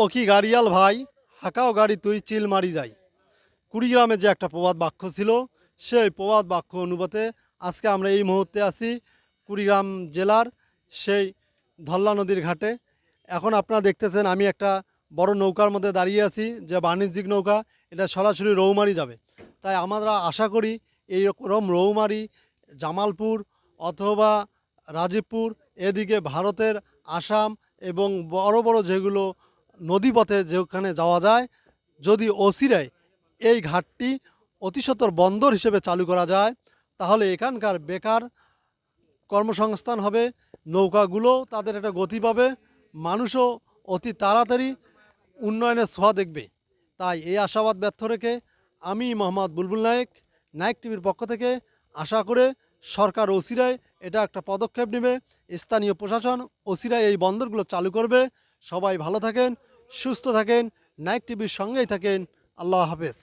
ও কি গাড়িয়াল ভাই, হাঁকাও গাড়ি তুই চিল মারি যাই। কুড়িগ্রামে যে একটা প্রবাদ বাক্য ছিল, সেই প্রবাদ বাক্য অনুপাতে আজকে আমরা এই মুহূর্তে আছি কুড়িগ্রাম জেলার সেই ধল্লা নদীর ঘাটে। এখন আপনারা দেখতেছেন আমি একটা বড় নৌকার মধ্যে দাঁড়িয়ে আছি, যে বাণিজ্যিক নৌকা, এটা সরাসরি রৌমারি যাবে। তাই আমরা আশা করি এই রকম রৌমারি, জামালপুর অথবা রাজীবপুর, এদিকে ভারতের আসাম এবং বড় বড় যেগুলো নদীপথে যেখানে যাওয়া যায়, যদি অচিরাই এই ঘাটটি অতিসত্বর বন্দর হিসেবে চালু করা যায়, তাহলে এখানকার বেকার কর্মসংস্থান হবে, নৌকাগুলো তাদের একটা গতি পাবে, মানুষও অতি তাড়াতাড়ি উন্নয়নের ছোঁয়া দেখবে। তাই এই আশাবাদ ব্যর্থ রেখে আমি মোহাম্মদ বুলবুল নায়েক, নায়েক টিভির পক্ষ থেকে আশা করে সরকার অচিরাই এটা একটা পদক্ষেপ নেবে, স্থানীয় প্রশাসন অচিরাই এই বন্দরগুলো চালু করবে। সবাই ভালো থাকেন, সুস্থ থাকেন, নায়েক টিভির সঙ্গেই থাকেন। আল্লাহ হাফেজ।